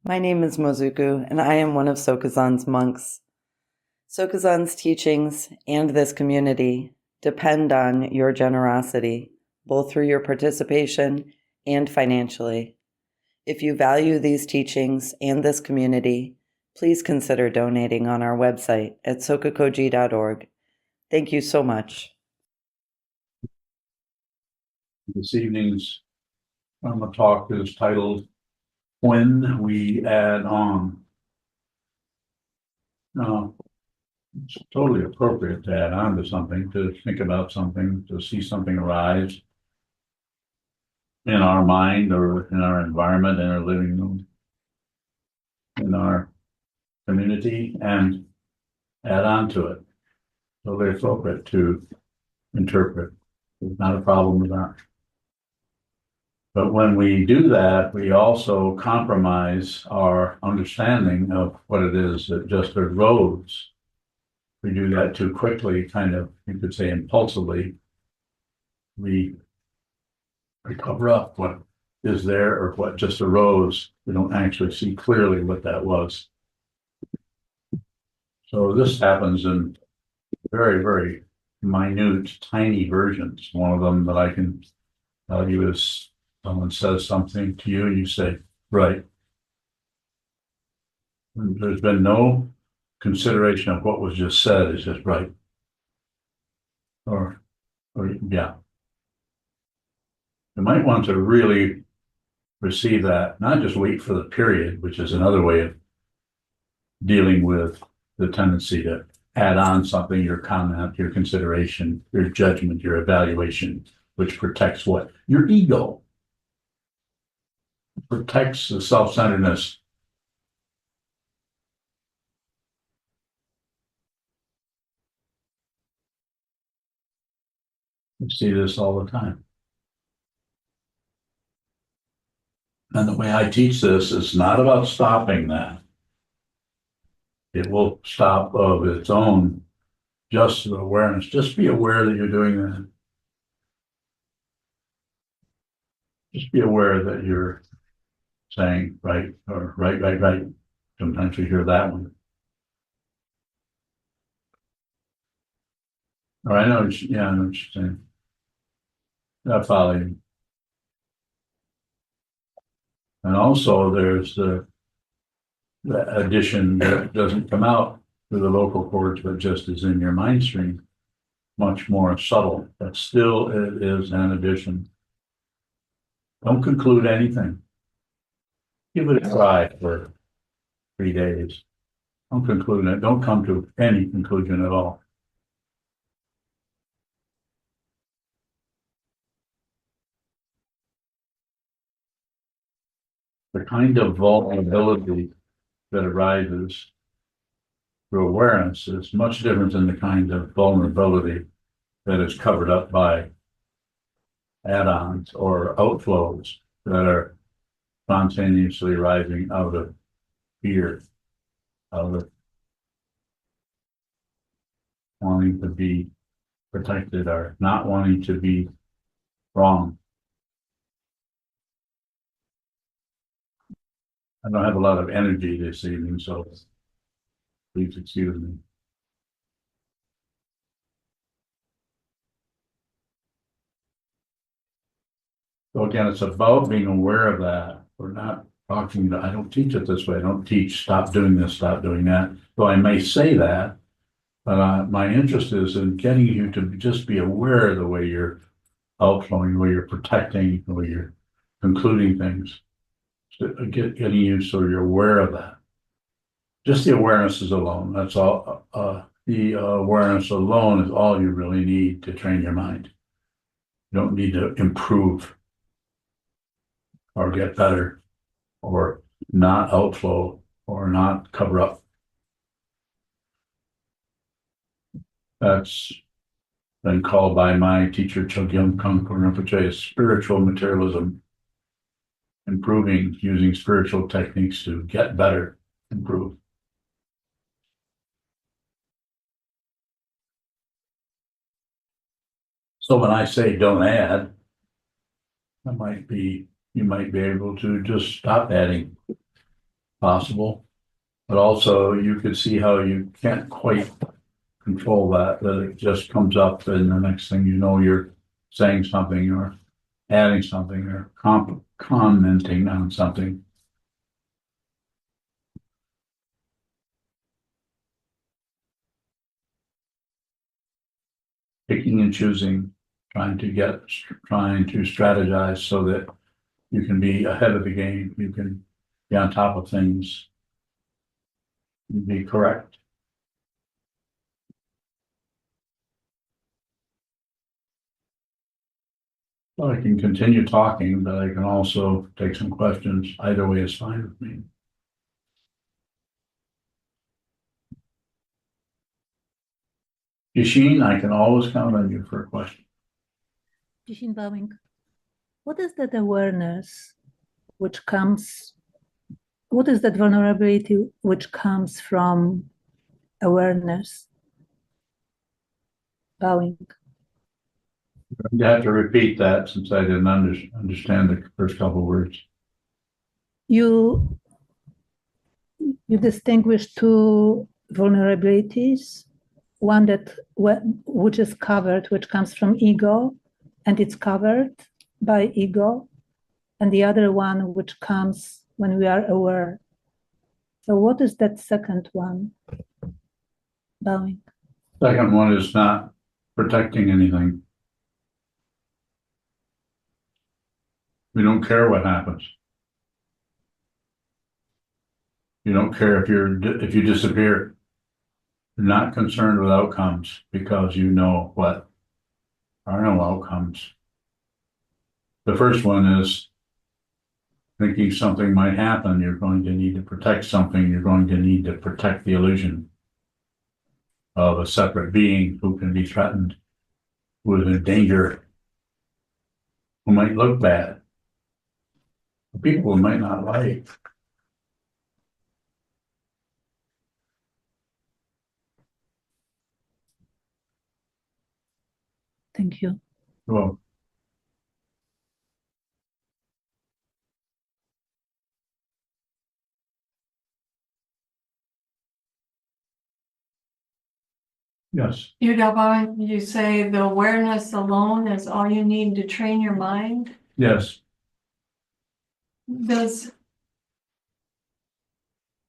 My name is Mozuku, and I am one of Sokuzan's monks. Sokuzan's teachings and this community depend on your generosity, both through your participation and financially. If you value these teachings and this community, please consider donating on our website at SokukoJi.org. Thank you so much. This evening's talk is titled When We Add On. Now, it's totally appropriate to add on to something, to think about something, to see something arise in our mind or in our environment, in our living room, in our community, and add on to it. Totally appropriate to interpret. There's not a problem with that. But when we do that, we also compromise our understanding of what it is that just arose. We do that too quickly, kind of, you could say impulsively. We cover up what is there or what just arose. We don't actually see clearly what that was. So this happens in very, very minute, tiny versions. One of them that I can tell you is someone says something to you and you say, right. There's been no consideration of what was just said. It's just right. Or yeah. You might want to really receive that, not just wait for the period, which is another way of dealing with the tendency to add on something, your comment, your consideration, your judgment, your evaluation, which protects what? Your ego. Protects the self-centeredness. You see this all the time. And the way I teach this is not about stopping that. It will stop of its own, just awareness. Just be aware that you're doing that. Just be aware that you're saying right or right. Sometimes we hear that one. Or I know, I know what you're saying. I follow you. And also there's the addition that doesn't come out through the vocal cords, but just is in your mind stream, much more subtle, but still it is an addition. Don't conclude anything. Give it a try for 3 days. Don't conclude it. Don't come to any conclusion at all. The kind of vulnerability that arises through awareness is much different than the kind of vulnerability that is covered up by add-ons or outflows that are spontaneously rising out of fear, out of wanting to be protected or not wanting to be wrong. I don't have a lot of energy this evening, so please excuse me. So again, it's about being aware of that. We're not talking, I don't teach it this way. I don't teach stop doing this, stop doing that. Though I may say that, but my interest is in getting you to just be aware of the way you're outflowing, the way you're protecting, the way you're concluding things. Getting you so you're aware of that. Just the awareness is alone. That's all. The awareness alone is all you really need to train your mind. You don't need to improve or get better or not outflow or not cover up. That's been called by my teacher, Chogyam Kangpo Rinpoche, as spiritual materialism. Improving using spiritual techniques to get better, improve. So when I say don't add, you might be able to just stop adding. possible. But also you could see how you can't quite control that it just comes up and the next thing you know, you're saying something or adding something or commenting on something. Picking and choosing, trying to strategize so that you can be ahead of the game, you can be on top of things, be correct. Well, I can continue talking, but I can also take some questions. Either way is fine with me. Yashin, I can always count on you for a question. Jishin bowing. What is that awareness which comes, what is that vulnerability which comes from awareness? Bowing. You have to repeat that since I didn't understand the first couple of words. You distinguish two vulnerabilities, one which is covered, which comes from ego, and it's covered by ego, and the other one which comes when we are aware. So what is that second one? Bowing. Second one is not protecting anything. We don't care what happens. You don't care if you disappear. You're not concerned with outcomes because you know what are no outcomes. The first one is thinking something might happen. You're going to need to protect something. You're going to need to protect the illusion of a separate being who can be threatened, who is in danger, who might look bad, people who might not like. Thank you. Well, yes, You say the awareness alone is all you need to train your mind. yes.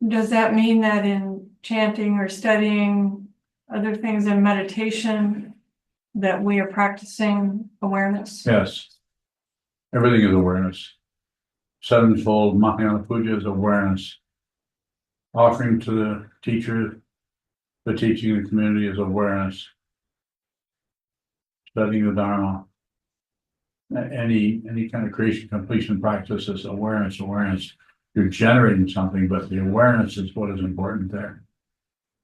Does that mean that in chanting or studying other things in meditation that we are practicing awareness? Yes. Everything is awareness. Sevenfold Mahayana Puja is awareness. Offering to the teacher, the teaching of the community is awareness. Studying the Dharma. Any kind of creation completion practice is awareness. You're generating something, but the awareness is what is important there.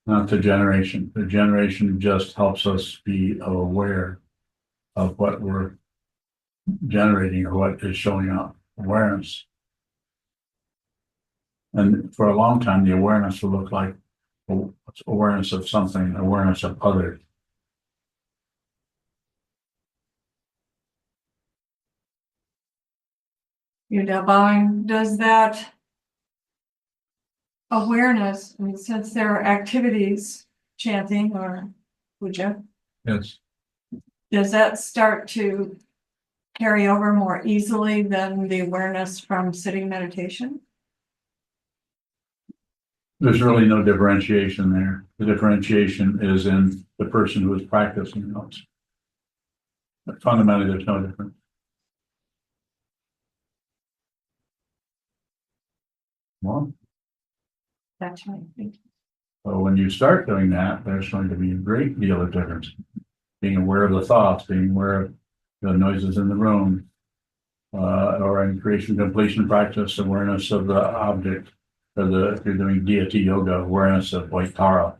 Not the generation. The generation just helps us be aware of what we're generating or what is showing up. Awareness. And for a long time, the awareness will look like awareness of something, awareness of others. Does that awareness, I mean, since there are activities, chanting or puja, Yes. does that start to carry over more easily than the awareness from sitting meditation? There's really no differentiation there. The differentiation is in the person who is practicing those. But fundamentally, there's no difference. Well, That's right. so when you start doing that, there's going to be a great deal of difference. Being aware of the thoughts, being aware of the noises in the room, or in creation completion practice, awareness of the object, or if you're doing deity yoga, awareness of white Tara,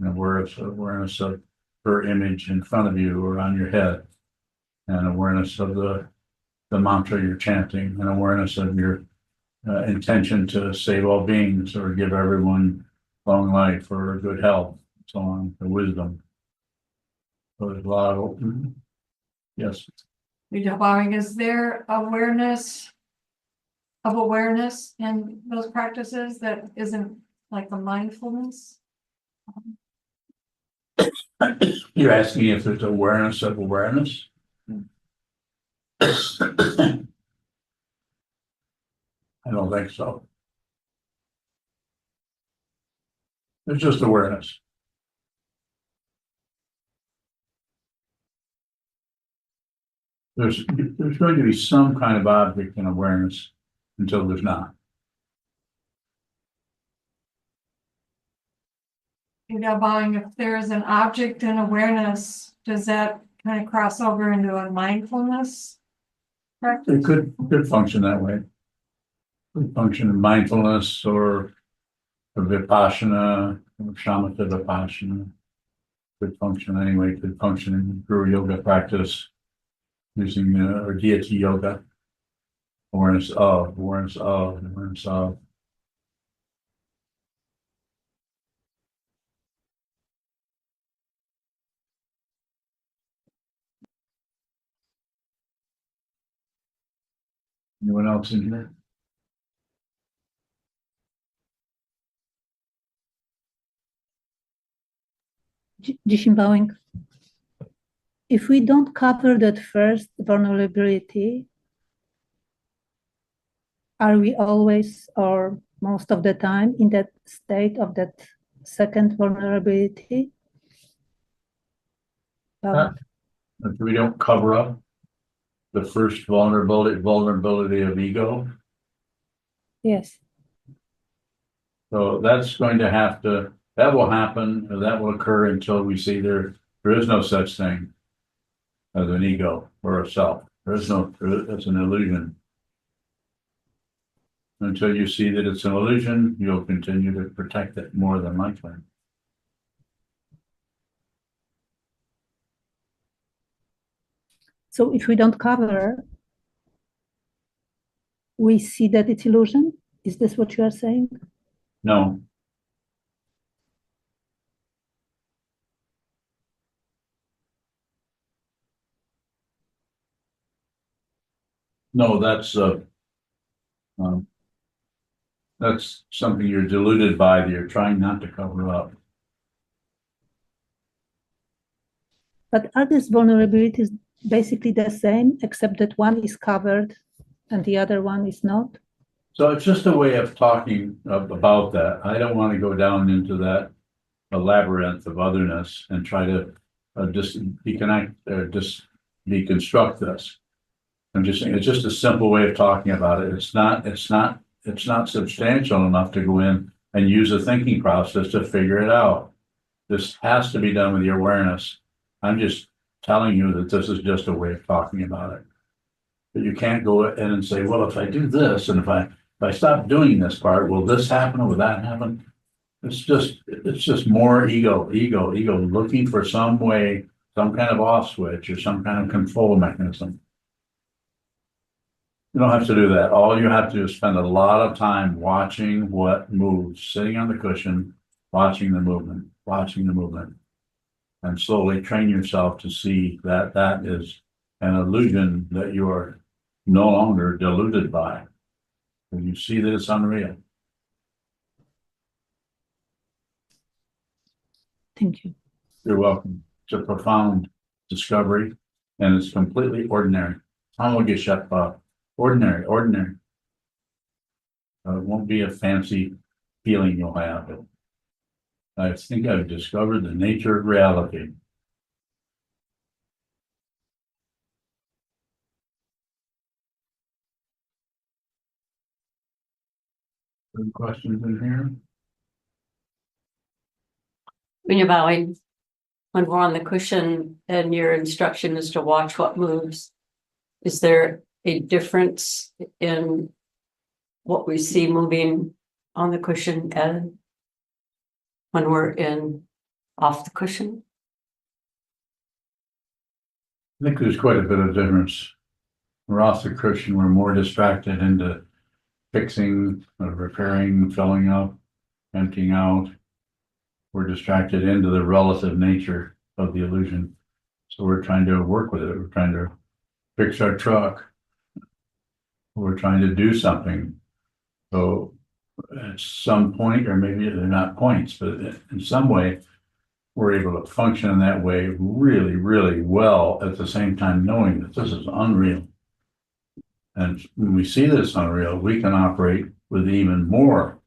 and awareness of her image in front of you or on your head, and awareness of the mantra you're chanting, and awareness of your intention to save all beings or give everyone long life or good health, so on, the wisdom. So there's a lot of, yes. Is there awareness of awareness in those practices that isn't like the mindfulness? You're asking if there's awareness of awareness? I don't think so. It's just awareness. There's going to be some kind of object in awareness until there's not. You know, buying, if there is an object in awareness, does that kind of cross over into a mindfulness practice? It could function that way. Could function in mindfulness or vipassana, or shamatha vipassana. Could function anyway, could function in guru yoga practice using or deity yoga. Awareness of, awareness of, awareness of. Anyone else in here? Disembowing. If we don't cover that first vulnerability, are we always or most of the time in that state of that second vulnerability? If we don't cover up the first vulnerability of ego, Yes. so that's going to that will happen, or that will occur until we see there is no such thing as an ego or a self. It's an illusion. Until you see that it's an illusion, you'll continue to protect it more than likely. So if we don't cover, we see that it's illusion? Is this what you are saying? No. No, that's something you're deluded by that you're trying not to cover up. But are these vulnerabilities basically the same, except that one is covered and the other one is not? So it's just a way of talking about that. I don't want to go down into that labyrinth of otherness and try to just deconnect or just deconstruct this. I'm just saying it's just a simple way of talking about it. It's not substantial enough to go in and use a thinking process to figure it out. This has to be done with your awareness. I'm just telling you that this is just a way of talking about it. But you can't go in and say, well, if I do this, and if I stop doing this part, will this happen or will that happen? It's just more ego looking for some way, some kind of off switch or some kind of control mechanism. You don't have to do that. All you have to do is spend a lot of time watching what moves, sitting on the cushion, watching the movement, and slowly train yourself to see that that is an illusion that you are no longer deluded by. When you see that it's unreal. Thank you. You're welcome. It's a profound discovery, and it's completely ordinary. Ordinary. It won't be a fancy feeling you'll have. I think I've discovered the nature of reality. Any questions in here? When you're bowing, when we're on the cushion and your instruction is to watch what moves, is there a difference in what we see moving on the cushion and when we're off the cushion? I think there's quite a bit of difference. We're off the cushion, we're more distracted into fixing, repairing, filling up, emptying out. We're distracted into the relative nature of the illusion. So we're trying to work with it. We're trying to fix our truck. We're trying to do something. So at some point, or maybe they're not points, but in some way, we're able to function in that way really, really well at the same time knowing that this is unreal. And when we see this unreal, we can operate with even more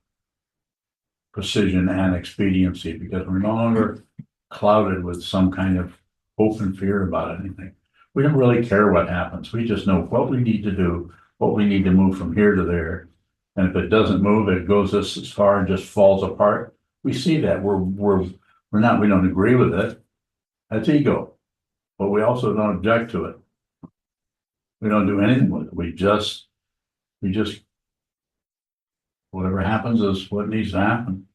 precision and expediency because we're no longer clouded with some kind of hope and fear about anything. We don't really care what happens. We just know what we need to do, what we need to move from here to there. And if it doesn't move, it goes this as far and just falls apart. We see that we don't agree with it. That's ego. But we also don't object to it. We don't do anything with it. We just, whatever happens is what needs to happen.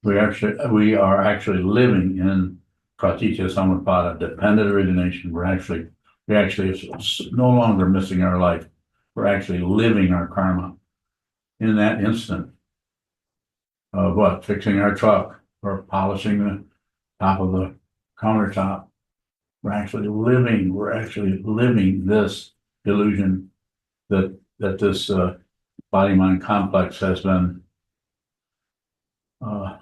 We are actually living in pratitya samutpada, dependent origination. We actually no longer missing our life. We're actually living our karma in that instant of what? Fixing our truck or polishing the top of the countertop. We're actually living this illusion that this body mind complex has been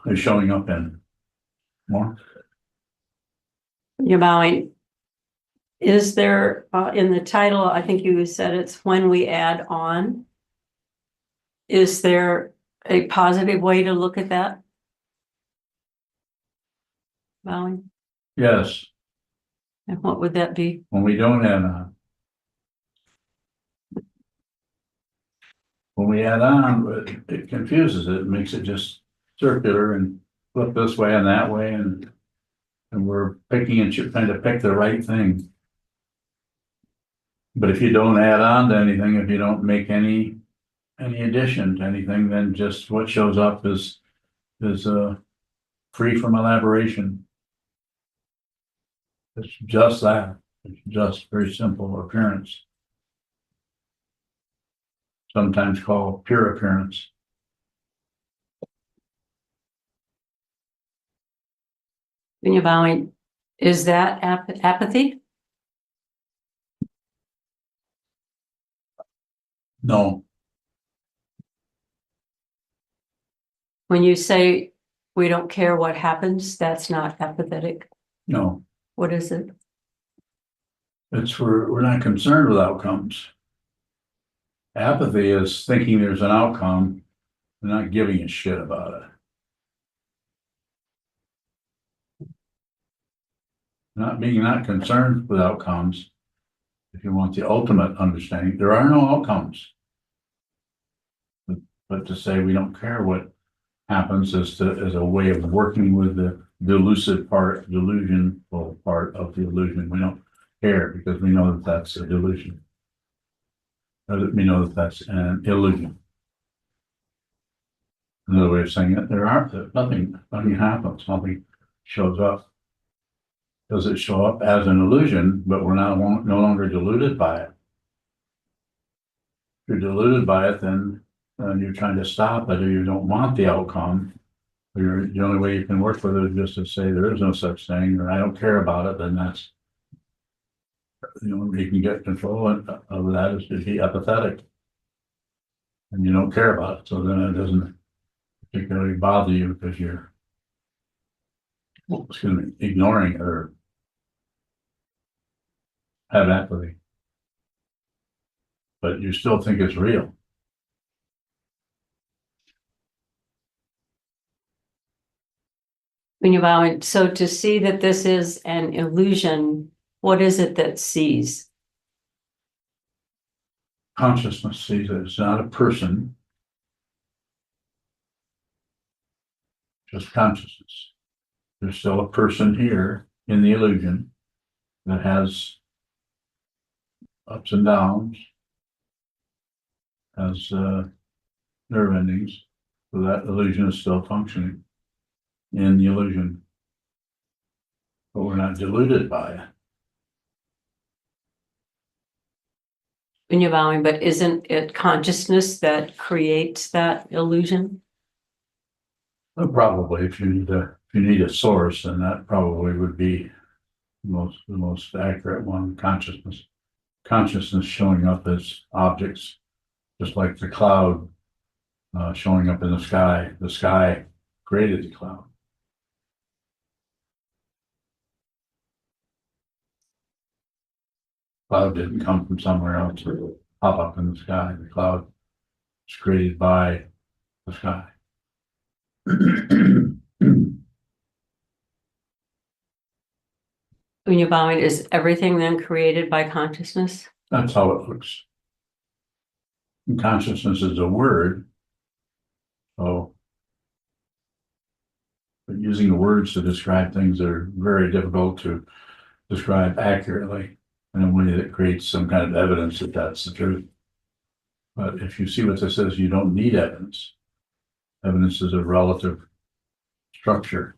is showing up in. More? You're bowing. Is there, in the title, I think you said it's when we add on. Is there a positive way to look at that? Bowing, Yes, and what would that be? when we don't add on. When we add on, it confuses it, it makes it just circular and flip this way and that way, and we're picking and trying to pick the right thing. But if you don't add on to anything, if you don't make any addition to anything, then just what shows up is free from elaboration. It's just that. It's just very simple appearance. Sometimes called pure appearance. When you're bowing, is that apathy? No, When you say we don't care what happens, that's not apathetic. no. What is it? It's we're not concerned with outcomes. Apathy is thinking there's an outcome and not giving a shit about it. Not concerned with outcomes. If you want the ultimate understanding, there are no outcomes. But to say we don't care what happens is a way of working with the delusional part of the illusion. We don't care because we know that that's a delusion. We know that that's an illusion. Another way of saying it, nothing happens, nothing shows up. Does it show up as an illusion, but we're no longer deluded by it? If you're deluded by it, then you're trying to stop it, or you don't want the outcome. Or the only way you can work with it is just to say there is no such thing, or I don't care about it. Then that's the only way you can get control of that is to be apathetic, and you don't care about it. So then it doesn't particularly bother you because you're, ignoring it or have apathy, but you still think it's real. When you're bowing, so to see that this is an illusion, what is it that sees? Consciousness sees that it's not a person, just consciousness. There's still a person here in the illusion that has ups and downs, has nerve endings, so that illusion is still functioning in the illusion, but we're not deluded by it. When you're bowing, but isn't it consciousness that creates that illusion? Well, probably, if you need a source, then that probably would be the most accurate one. Consciousness showing up as objects Just like the cloud showing up in the sky created the cloud. Cloud didn't come from somewhere else or pop up in the sky. The cloud was created by the sky. When you're bowing, is everything then created by consciousness? That's how it looks. And consciousness is a word. So, but using the words to describe things that are very difficult to describe accurately in a way that creates some kind of evidence that that's the truth. But if you see what this is, you don't need evidence. Evidence is a relative structure.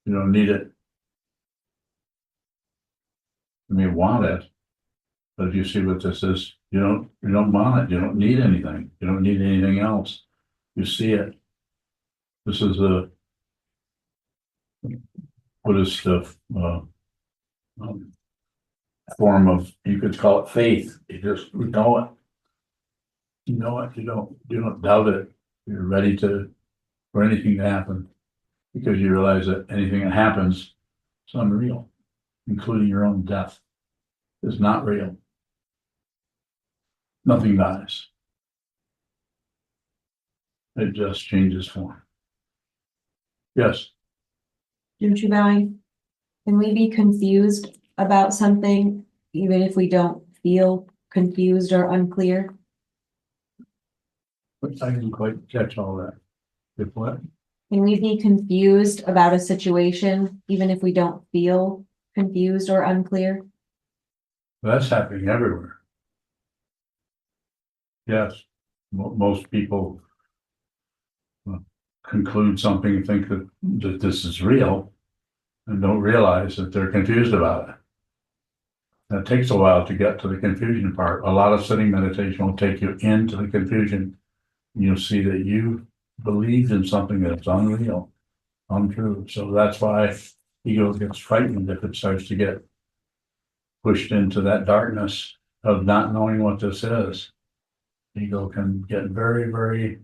You don't need it. You may want it, but if you see what this is, you don't want it. You don't need anything. You don't need anything else. You see it. This is a Buddhist form of, you could call it faith. You just know it. You know it. You don't doubt it. You're ready for anything to happen because you realize that anything that happens is unreal, including your own death, is not real. Nothing dies. It just changes form. Yes. Jim Bowing, can we be confused about something even if we don't feel confused or unclear? But I didn't quite catch all that. If what? Can we be confused about a situation even if we don't feel confused or unclear? That's happening everywhere. Yes. Most people conclude something and think that this is real and don't realize that they're confused about it. And it takes a while to get to the confusion part. A lot of sitting meditation will take you into the confusion. You'll see that you believed in something that's unreal, untrue. So that's why ego gets frightened if it starts to get pushed into that darkness of not knowing what this is. Ego can get very, very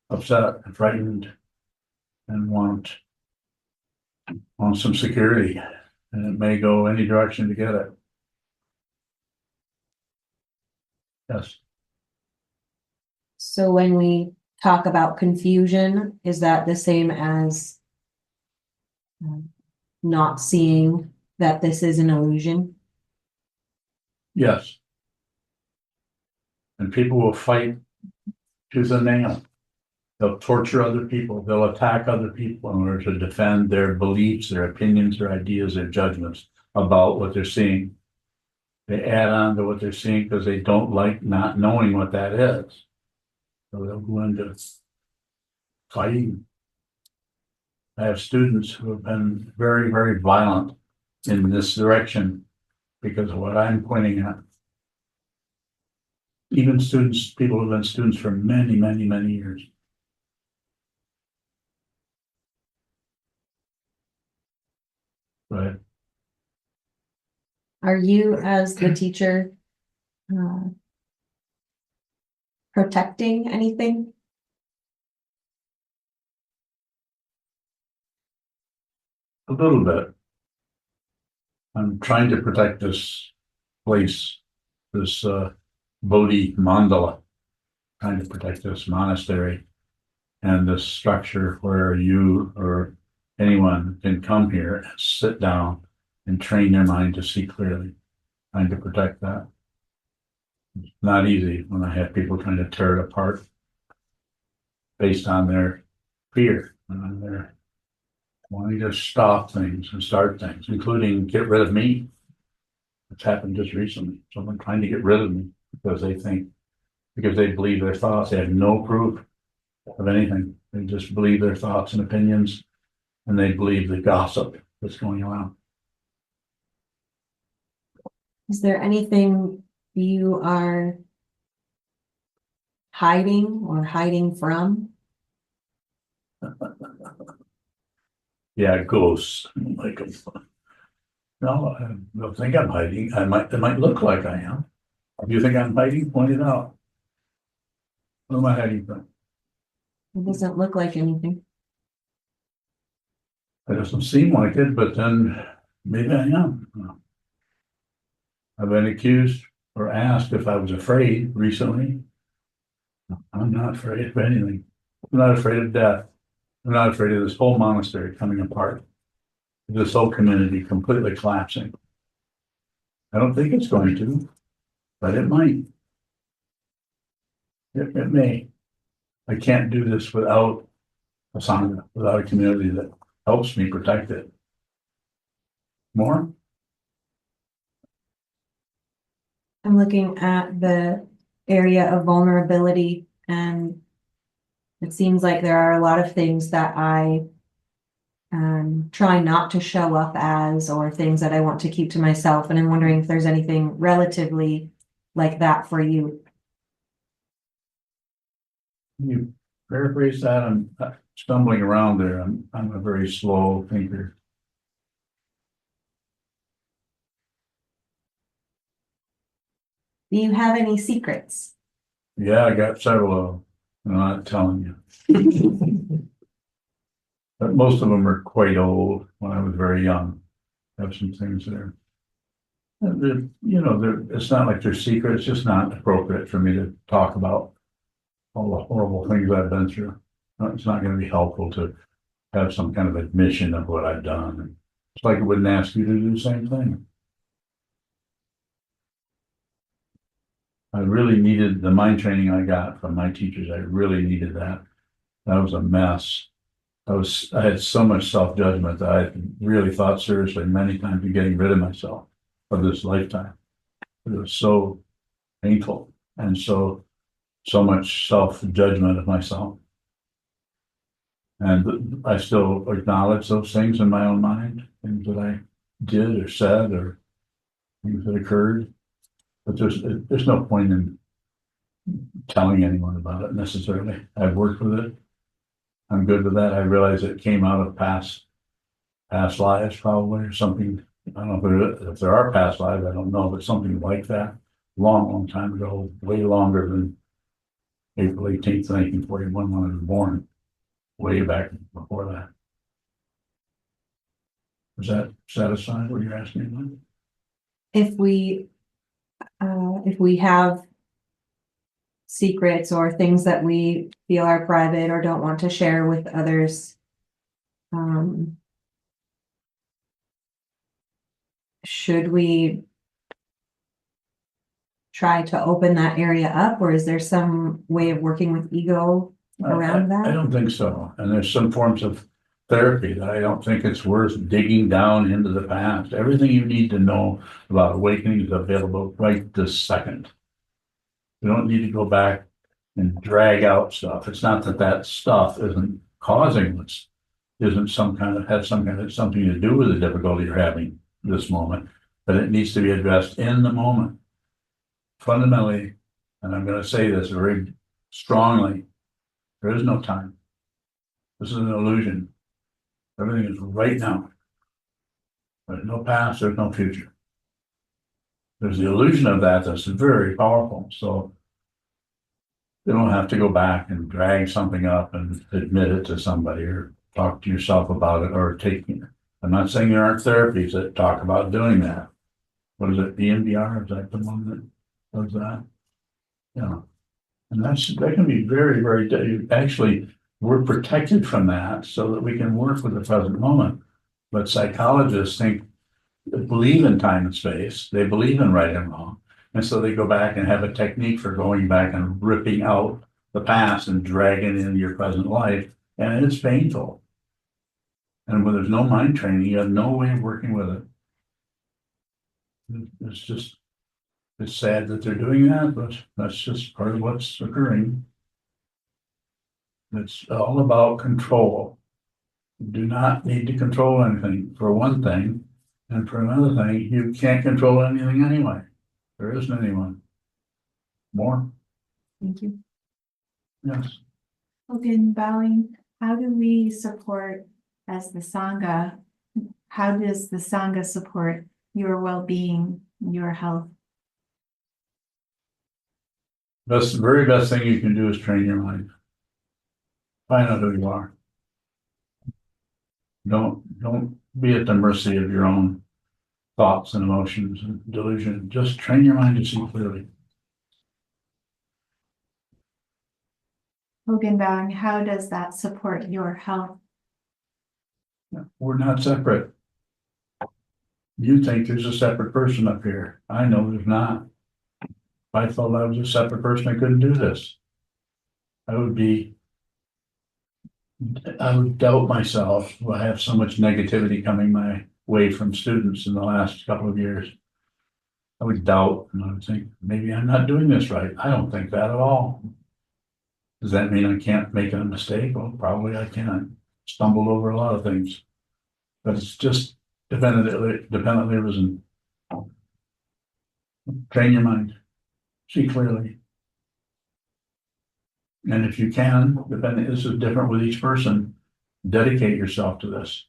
upset and frightened and want some security, and it may go any direction to get it. Yes. So when we talk about confusion, is that the same as not seeing that this is an illusion? Yes. And people will fight tooth and nail. They'll torture other people. They'll attack other people in order to defend their beliefs, their opinions, their ideas, their judgments about what they're seeing. They add on to what they're seeing because they don't like not knowing what that is. So they'll go into fighting. I have students who have been very, very violent in this direction because of what I'm pointing at. Even students, people who've been students for many, many, many years. Right. Are you, as the teacher, protecting anything? A little bit. I'm trying to protect this place, this Bodhi mandala, trying to protect this monastery and this structure where you or anyone can come here and sit down and train their mind to see clearly. Trying to protect that. It's not easy when I have people trying to tear it apart based on their fear and on their wanting to stop things and start things, including get rid of me. It's happened just recently. Someone trying to get rid of me because they believe their thoughts. They have no proof of anything. They just believe their thoughts and opinions, and they believe the gossip that's going around. Is there anything you are hiding or hiding from? Yeah, ghosts. Like them. No, I don't think I'm hiding. It might look like I am. If you think I'm hiding, point it out. What am I hiding from? It doesn't look like anything. It doesn't seem like it, but then maybe I am. I've been accused or asked if I was afraid recently. I'm not afraid of anything. I'm not afraid of death. I'm not afraid of this whole monastery coming apart. This whole community completely collapsing. I don't think it's going to, but it might. It may. I can't do this without a Sangha, without a community that helps me protect it. More? I'm looking at the area of vulnerability, and it seems like there are a lot of things that I try not to show up as, or things that I want to keep to myself. And I'm wondering if there's anything relatively like that for you. Can you paraphrase that? I'm stumbling around there. I'm a very slow thinker. Do you have any secrets? Yeah, I got several of them. I'm not telling you. But most of them are quite old when I was very young. I have some things there. And it's not like they're secret. It's just not appropriate for me to talk about all the horrible things I've been through. It's not going to be helpful to have some kind of admission of what I've done. It's like I wouldn't ask you to do the same thing. I really needed the mind training I got from my teachers. I really needed that. That was a mess. I had so much self-judgment that I really thought seriously many times of getting rid of myself of this lifetime. It was so painful and so much self-judgment of myself. And I still acknowledge those things in my own mind, things that I did or said or things that occurred. But there's no point in telling anyone about it necessarily. I've worked with it. I'm good with that. I realize it came out of past lives probably, or something. I don't know if there are past lives, I don't know, but something like that. Long time ago, way longer than April 18th, 1941 when I was born. Way back before that. Does that satisfy what you're asking about? If we have secrets or things that we feel are private or don't want to share with others, should we try to open that area up, or is there some way of working with ego around I that? don't think so. And there's some forms of therapy that I don't think it's worth digging down into the past. Everything you need to know about awakening is available right this second. You don't need to go back and drag out stuff. It's not that stuff isn't causing this, isn't something to do with the difficulty you're having this moment, but it needs to be addressed in the moment. Fundamentally, and I'm going to say this very strongly, there is no time. This is an illusion. Everything is right now. There's no past, there's no future. There's the illusion of that that's very powerful. So you don't have to go back and drag something up and admit it to somebody or talk to yourself about it or taking it. I'm not saying there aren't therapies that talk about doing that. What is it, EMDR? Is that the one that does that? Yeah. And that can be very, very, actually, we're protected from that so that we can work with the present moment. But psychologists believe in time and space. They believe in right and wrong. And so they go back and have a technique for going back and ripping out the past and dragging it into your present life. And it's painful. And when there's no mind training, you have no way of working with it. It's sad that they're doing that, but that's just part of what's occurring. It's all about control. You do not need to control anything, for one thing. And for another thing, you can't control anything anyway. There isn't anyone. More? Thank you. Yes. Again, bowing, how do we support as the Sangha? How does the Sangha support your well-being, your health? very best thing you can do is train your mind. Find out who you are. Don't be at the mercy of your own thoughts and emotions and delusion. Just train your mind to see clearly. Hogenbowing, how does that support your health? We're not separate. You think there's a separate person up here. I know there's not. If I thought I was a separate person, I couldn't do this. I would doubt myself. I have so much negativity coming my way from students in the last couple of years. I would doubt and I would think, maybe I'm not doing this right. I don't think that at all. Does that mean I can't make a mistake? Well, probably I can. Stumble over a lot of things. But it's just dependently arisen. Train your mind. See clearly. And if you can, this is different with each person, dedicate yourself to this.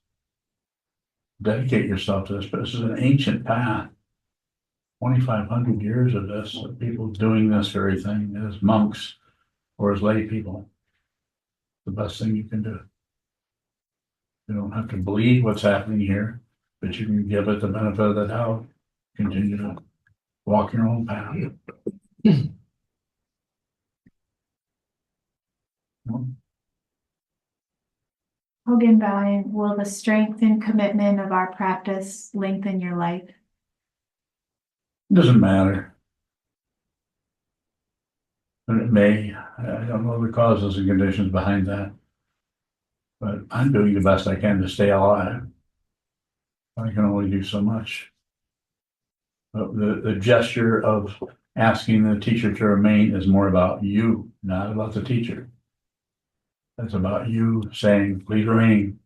Dedicate yourself to this, but this is an ancient path. 2,500 years of this, of people doing this very thing as monks or as lay people. The best thing you can do. You don't have to believe what's happening here, but you can give it the benefit of the doubt. Continue to walk your own path. Hogenbowing, will the strength and commitment of our practice lengthen your life? Doesn't matter. But it may. I don't know the causes and conditions behind that. But I'm doing the best I can to stay alive. I can only do so much. But the gesture of asking the teacher to remain is more about you, not about the teacher. That's about you saying, please remain.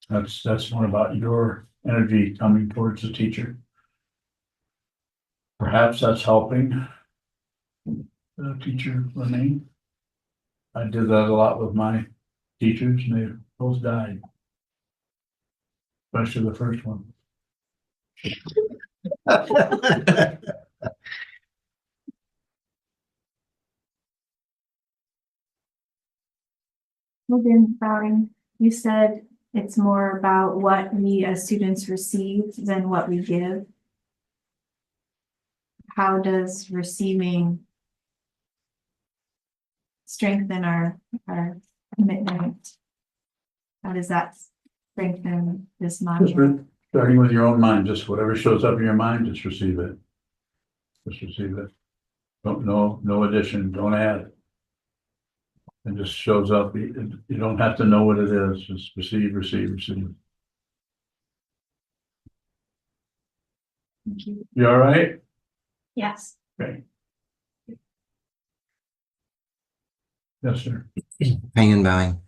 That's more about your energy coming towards the teacher. Perhaps that's helping the teacher remain. I did that a lot with my teachers, and they both died. Especially the first one. Hogenbowing, you said it's more about what we as students receive than what we give. How does receiving strengthen our commitment? How does that strengthen this Just module? starting with your own mind, just whatever shows up in your mind, just receive it. Just receive it. No addition, don't add. It just shows up. You don't have to know what it is. Just receive, receive, receive. Thank you. You all right? Yes. Okay. Yes, sir. Hang and bowing.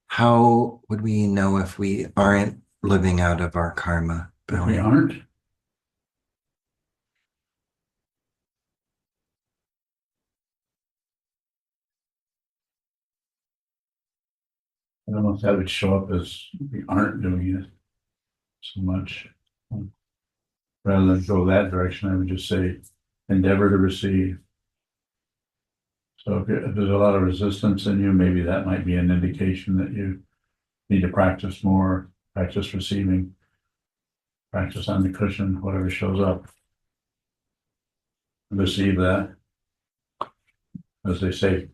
How would we know if we aren't living out of our karma? If we Bowing. aren't, I don't know if that would show up as we aren't doing it so much. Rather than go that direction, I would just say endeavor to receive. So if there's a lot of resistance in you, maybe that might be an indication that you need to practice more, practice receiving, practice on the cushion, whatever shows up. Receive that. As they say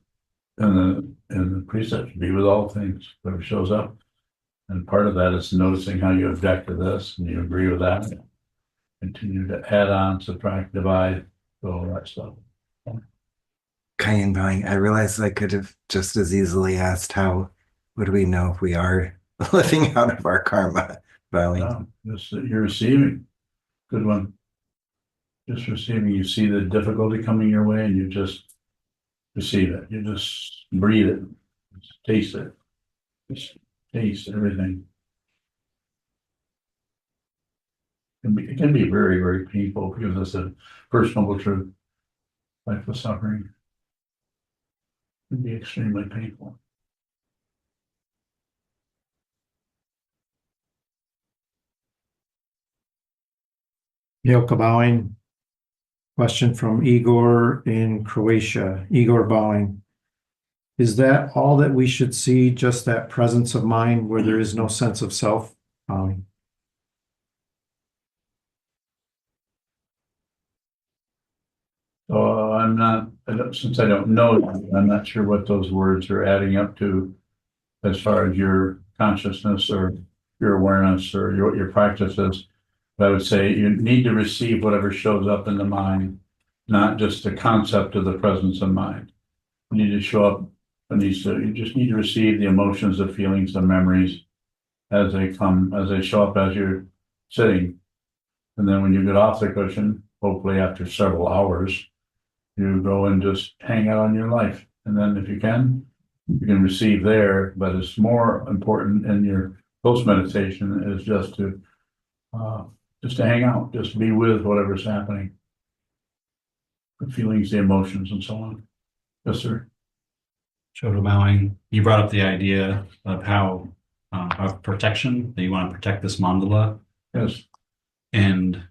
in the precepts, be with all things, whatever shows up. And part of that is noticing how you object to this and you agree with that. Continue to add on, subtract, divide, all that stuff. Kayan bowing. I realized I could have just as easily asked, how would we know if we are living out of our karma? Bowing. No, just that you're receiving. Good one. Just receiving. You see the difficulty coming your way and you just receive it. You just breathe it. Just taste it. Just taste everything. It can be very, very painful because it's a first noble truth. Life of suffering. It can be extremely painful. Yoka bowing. Question from Igor in Croatia. Igor bowing. Is that all that we should see, just that presence of mind where there is no sense of self? So I'm not, since I don't know, I'm not sure what those words are adding up to as far as your consciousness or your awareness or your practices. But I would say you need to receive whatever shows up in the mind, not just the concept of the presence of mind. You need to show up, you just need to receive the emotions, the feelings, the memories as they come, as they show up as you're sitting. And then when you get off the cushion, hopefully after several hours, you go and just hang out on your life. And then if you can receive there, but it's more important in your post meditation is just to hang out, just be with whatever's happening. The feelings, the emotions, and so on. Yes, sir. Shoto bowing. You brought up the idea of how of protection, that you want to protect this mandala. Yes. And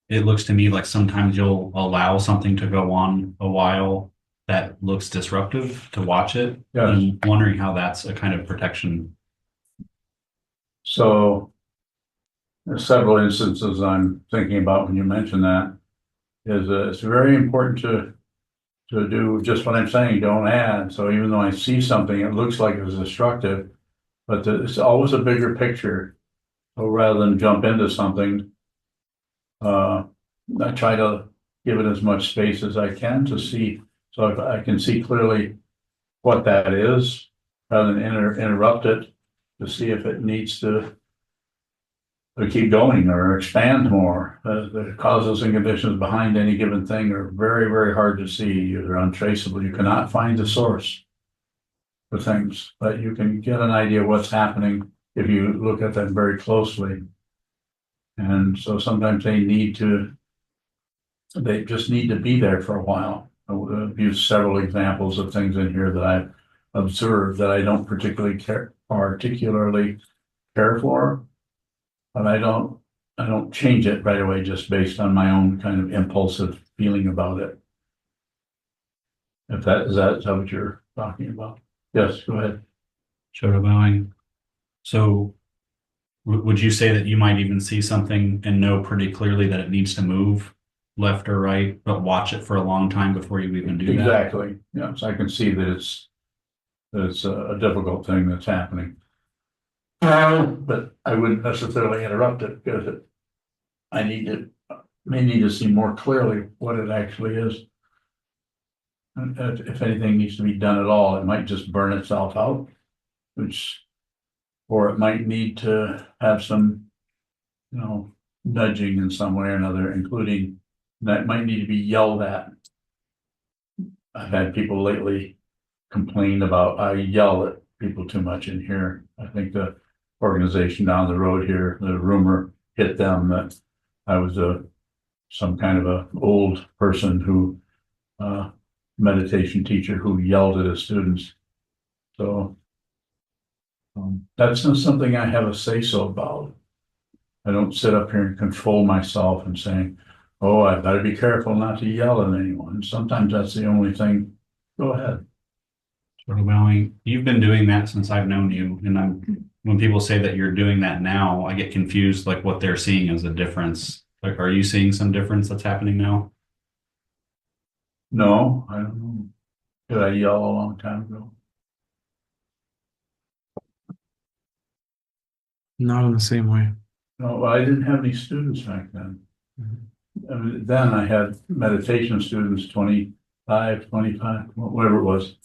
it looks to me like sometimes you'll allow something to go on a while that looks disruptive to watch it. Yes. I'm wondering how that's a kind of protection. So there's several instances I'm thinking about when you mention that. It's very important to do just what I'm saying, don't add. So even though I see something, it looks like it's destructive, but it's always a bigger picture. So rather than jump into something, I try to give it as much space as I can to see, so if I can see clearly what that is, rather than interrupt it, to see if it needs to keep going or expand more. The causes and conditions behind any given thing are very, very hard to see. They're untraceable. You cannot find the source for things, but you can get an idea of what's happening if you look at them very closely. And so sometimes they just need to be there for a while. I've used several examples of things in here that I've observed that I don't particularly care for, but I don't change it right away just based on my own kind of impulsive feeling about it. Is that what you're talking about? Yes, go ahead. Shoto bowing. So would you say that you might even see something and know pretty clearly that it needs to move left or right, but watch it for a long time before you even do that? Exactly. Yeah, so I can see that it's a difficult thing that's happening. But I wouldn't necessarily interrupt it because I may need to see more clearly what it actually is. And if anything needs to be done at all, it might just burn itself out, or it might need to have some, nudging in some way or another, including that might need to be yelled at. I've had people lately complain about I yell at people too much in here. I think the organization down the road here, the rumor hit them that I was some kind of a old person who meditation teacher who yelled at his students. So that's not something I have a say-so about. I don't sit up here and control myself and saying, oh, I better be careful not to yell at anyone. Sometimes that's the only thing. Go ahead. Shoto bowing. You've been doing that since I've known you, and when people say that you're doing that now, I get confused, like what they're seeing as a difference. Like, are you seeing some difference that's happening now? No, I don't know. Did I yell a long time ago? Not in the same way. No, well, I didn't have any students back then. I mean, then I had meditation students, 25, whatever it was,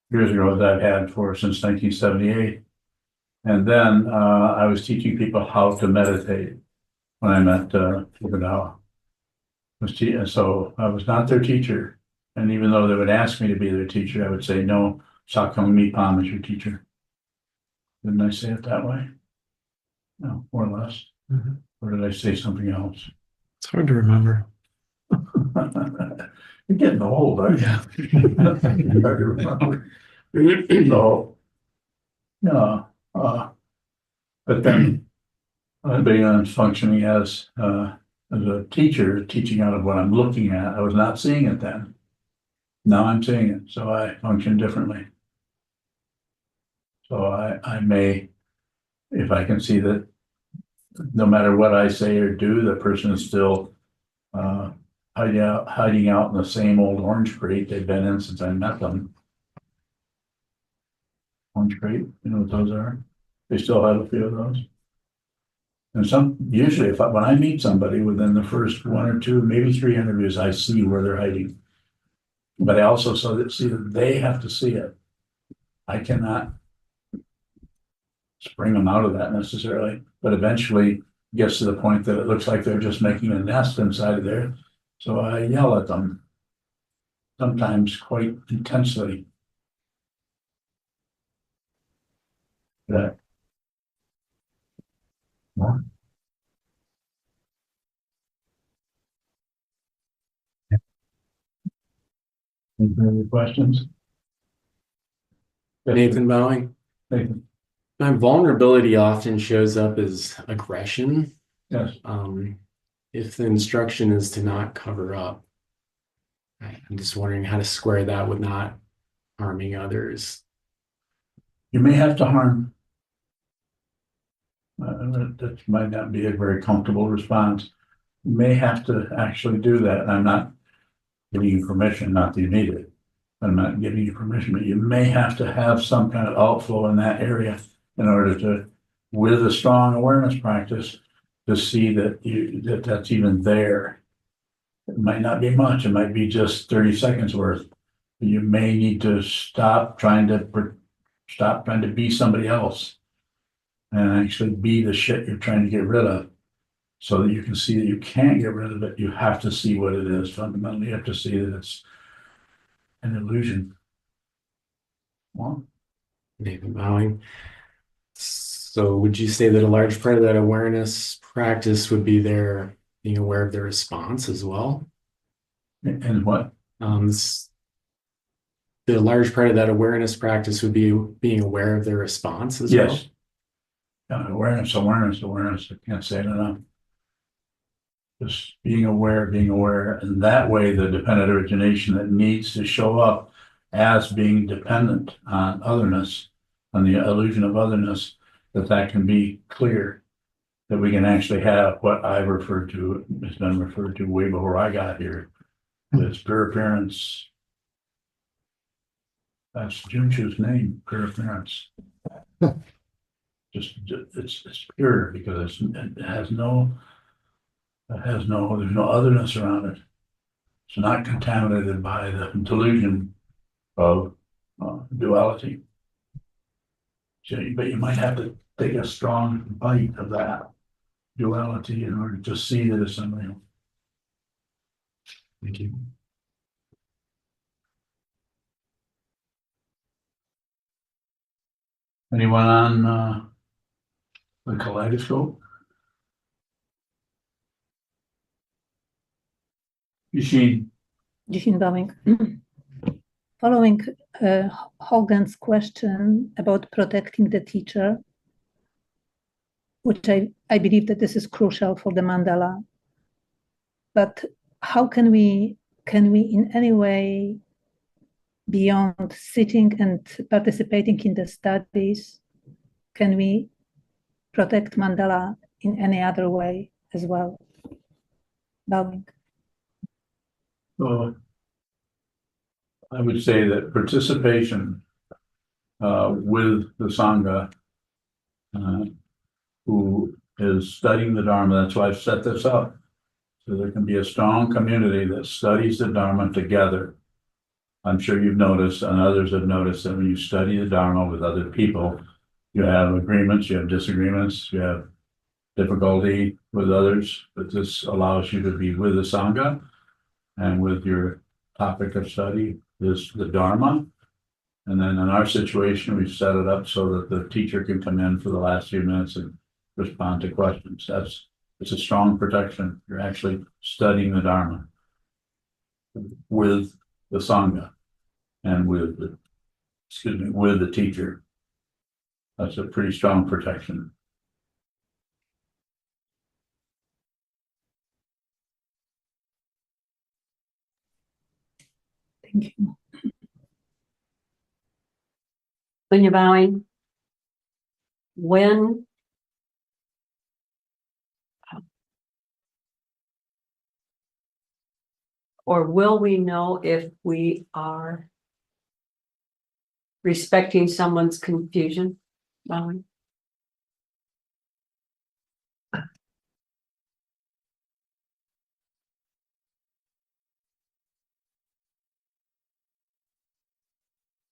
years ago that I've had since 1978. And then I was teaching people how to meditate when I met Okinawa. So I was not their teacher. And even though they would ask me to be their teacher, I would say, no, Sakung Mipam is your teacher. Didn't I say it that way? No, more or less. Mm-hmm. Or did I say something else? It's hard to remember. You're getting old, aren't you? Yeah. Hard to remember. So, yeah, but then I began functioning as as a teacher teaching out of what I'm looking at, I was not seeing it then. Now I'm seeing it, so I function differently. So I may, if I can see that no matter what I say or do, the person is still hiding out in the same old orange crate they've been in since I met them. Orange crate, you know what those are? They still have a few of those. And usually when I meet somebody within the first 1 or 2, maybe 3 interviews, I see where they're hiding. But I also see that they have to see it. I cannot spring them out of that necessarily, but eventually it gets to the point that it looks like they're just making a nest inside of there. So I yell at them, sometimes quite intensely. That. Any further questions? Nathan Bowing. Nathan, My vulnerability often shows up as aggression. yes. If the instruction is to not cover up, I'm just wondering how to square that with not harming others. You may have to harm. That might not be a very comfortable response. You may have to actually do that. I'm not giving you permission, not that you need it. I'm not giving you permission, but you may have to have some kind of outflow in that area in order to, with a strong awareness practice, to see that that's even there. It might not be much. It might be just 30 seconds worth. You may need to stop trying to be somebody else and actually be the shit you're trying to get rid of, so that you can see that you can't get rid of it. You have to see what it is. Fundamentally, you have to see that it's an illusion. Well, Nathan Bowing. So would you say that a large part of that awareness practice would be their being aware of their response as well? and what? The large part of that awareness practice would be being aware of their response as well? Yes. Awareness. I can't say it enough. Just being aware, and that way the dependent origination that needs to show up as being dependent on otherness, on the illusion of otherness, that can be clear, that we can actually have what I referred to, has been referred to way before I got here, this pure appearance. That's Junchu's name, pure appearance. Just it's pure because there's no otherness around it. It's not contaminated by the delusion of duality. So, but you might have to take a strong bite of that duality in order to see that it's unreal. Thank you. Anyone on the kaleidoscope? Eugene. Bowing. Following Hogan's question about protecting the teacher, which I believe that this is crucial for the mandala. But how can we in any way, beyond sitting and participating in the studies, can we protect mandala in any other way as well? Bowing. So I would say that participation with the Sangha, who is studying the Dharma, that's why I've set this up, so there can be a strong community that studies the Dharma together. I'm sure you've noticed, and others have noticed, that when you study the Dharma with other people, you have agreements, you have disagreements, you have difficulty with others, but this allows you to be with the Sangha, and with your topic of study is the Dharma. And then in our situation, we've set it up so that the teacher can come in for the last few minutes and respond to questions. It's a strong protection. You're actually studying the Dharma with the Sangha and with the teacher. That's a pretty strong protection. Thank you. When you're bowing, when or will we know if we are respecting someone's confusion? Bowing?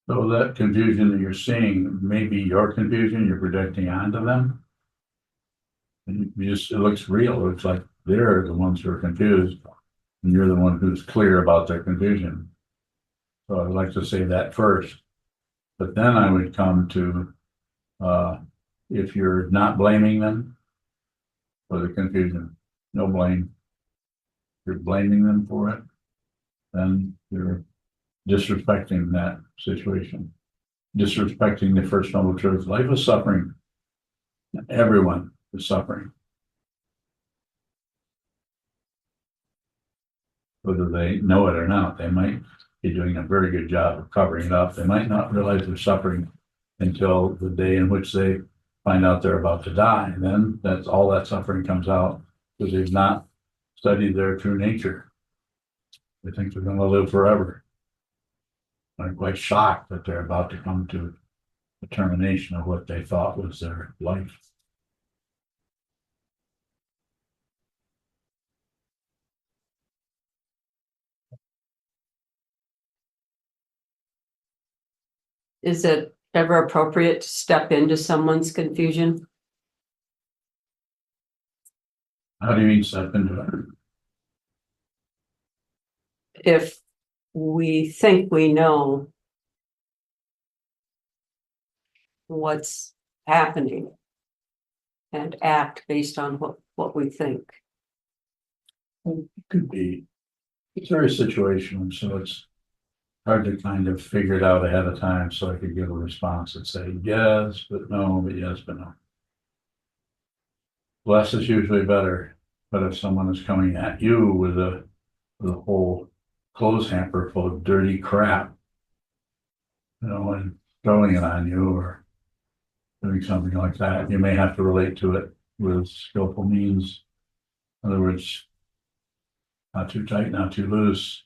So that confusion that you're seeing may be your confusion you're projecting onto them. And you just, it looks real. It's like they're the ones who are confused and you're the one who's clear about their confusion. So I'd like to say that first, but then I would come to, if you're not blaming them for the confusion, no blame. If you're blaming them for it, then you're disrespecting that situation, disrespecting the first noble truth. Life is suffering. Everyone is suffering. Whether they know it or not, they might be doing a very good job of covering it up. They might not realize they're suffering until the day in which they find out they're about to die. And then that's all that suffering comes out because they've not studied their true nature. They think they're going to live forever. I'm quite shocked that they're about to come to the termination of what they thought was their life. Is it ever appropriate to step into someone's confusion? How do you mean step into it? If we think we know what's happening and act based on what we think. It could be. It's very situational, so it's hard to kind of figure it out ahead of time so I could give a response and say yes, but no, but yes, but no. Less is usually better, but if someone is coming at you with a whole clothes hamper full of dirty crap, and throwing it on you or doing something like that, you may have to relate to it with skillful means. In other words, not too tight, not too loose.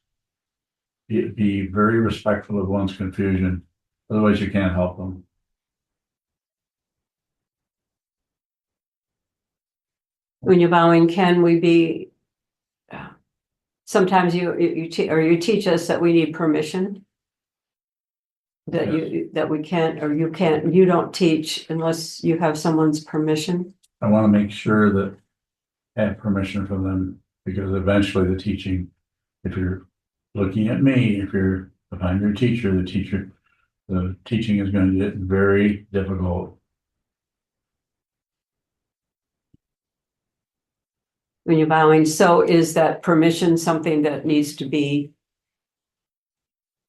Be very respectful of one's confusion. Otherwise, you can't help them. When you're bowing, can we be? Sometimes you teach us that we need permission. That we can't, or you can't. You don't teach unless you have someone's permission. I want to make sure that I have permission from them, because eventually the teaching, if you're looking at me, if I'm your teacher, the teaching is going to get very difficult. When you're bowing, so is that permission something that needs to be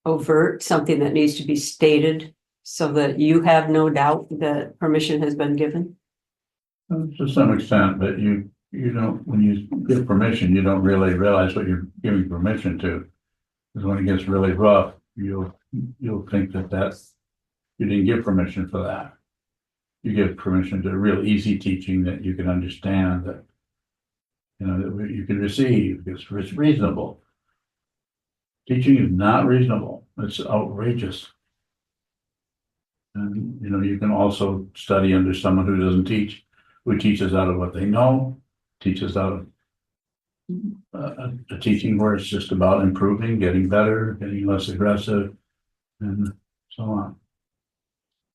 overt, something that needs to be stated so that you have no doubt that permission has been given? To some extent, but you don't, when you give permission, you don't really realize what you're giving permission to. Because when it gets really rough, you'll think that you didn't give permission for that. You give permission to real easy teaching that you can understand, that that you can receive, because it's reasonable. Teaching is not reasonable. It's outrageous. And you can also study under someone who doesn't teach, who teaches out of what they know, teaches out of a teaching where it's just about improving, getting better, getting less aggressive, and so on.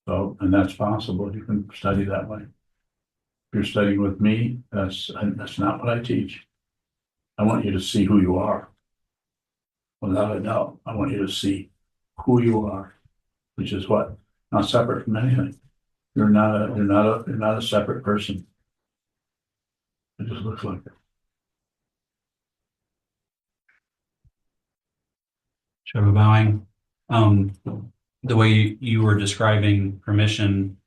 So, and that's possible. You can study that way. If you're studying with me, that's not what I teach. I want you to see who you are. Without a doubt, I want you to see who you are, which is what? Not separate from anything. You're not a separate person. It just looks like it. Shadow bowing. The way you were describing permission,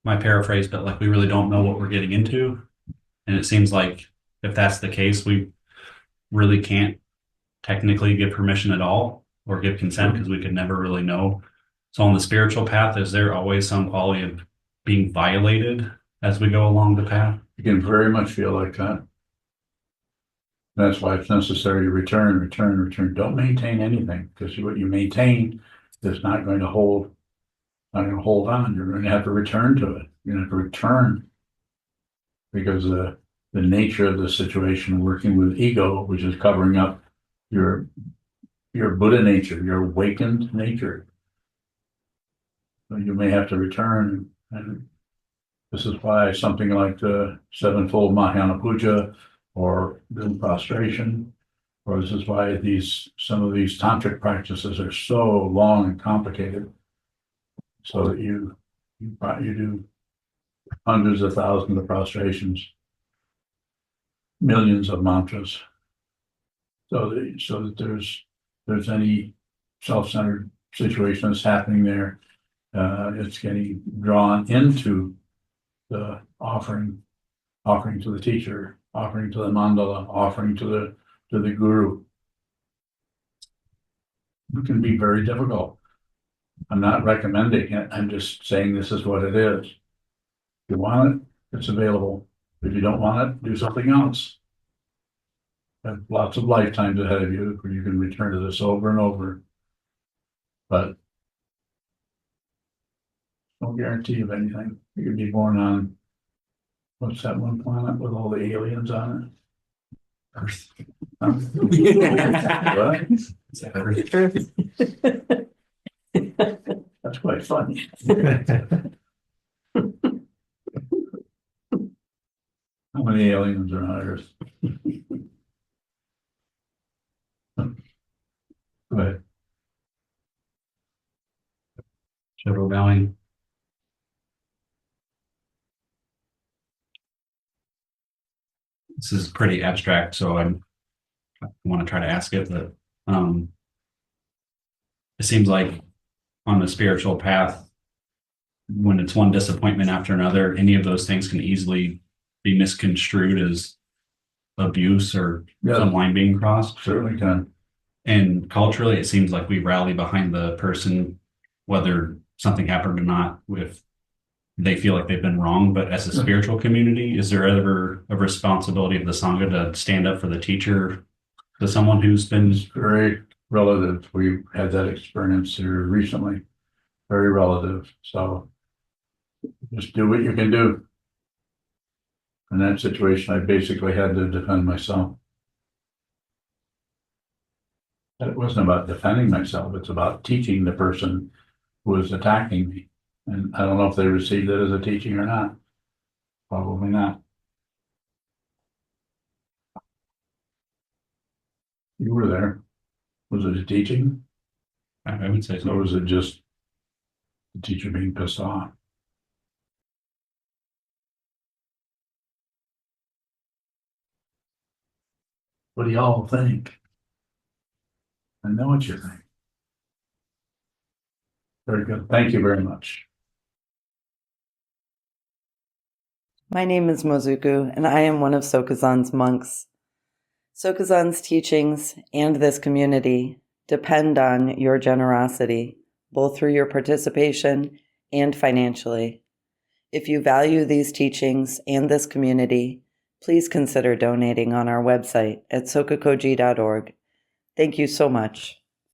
my paraphrase, but like we really don't know what we're getting into. And it seems like if that's the case, we really can't technically give permission at all or give consent because we could never really know. So on the spiritual path, is there always some quality of being violated as we go along the path? You can very much feel like that. That's why it's necessary to return. Don't maintain anything, because what you maintain is not going to hold on. You're going to have to return to it. You're going to have to return, because the nature of the situation, working with ego, which is covering up your Buddha nature, your awakened nature. So you may have to return, and this is why something like the sevenfold Mahayana Puja or the prostration, or this is why some of these tantric practices are so long and complicated, so that you do hundreds of thousands of prostrations, millions of mantras, so that there's any self-centered situation that's happening there, it's getting drawn into the offering to the teacher, offering to the mandala, offering to the guru. It can be very difficult. I'm not recommending it. I'm just saying this is what it is. If you want it, it's available. If you don't want it, do something else. You have lots of lifetimes ahead of you where you can return to this over and over. But no guarantee of anything. You could be born on, what's that one planet with all the aliens on it? Earth. Huh? What? That's quite funny. How many aliens are on Earth? Go ahead. Shadow bowing. This is pretty abstract, so I want to try to ask it, but it seems like on the spiritual path, when it's one disappointment after another, any of those things can easily be misconstrued as abuse or some line being crossed. Certainly can. And culturally, it seems like we rally behind the person, whether something happened or not, if they feel like they've been wrong. But as a spiritual community, is there ever a responsibility of the Sangha to stand up for the teacher, to someone who's been Very relative. We had that experience here recently. Very relative. So just do what you can do. In that situation, I basically had to defend myself. It wasn't about defending myself. It's about teaching the person who was attacking me. And I don't know if they received it as a teaching or not. Probably not. You were there. Was it a teaching? I would say so. Or was it just the teacher being pissed off? What do y'all think? I know what you think. Very good. Thank you very much. My name is Mozuku, and I am one of Sokuzan's monks. Sokuzan's teachings and this community depend on your generosity, both through your participation and financially. If you value these teachings and this community, please consider donating on our website at sokukoji.org. Thank you so much.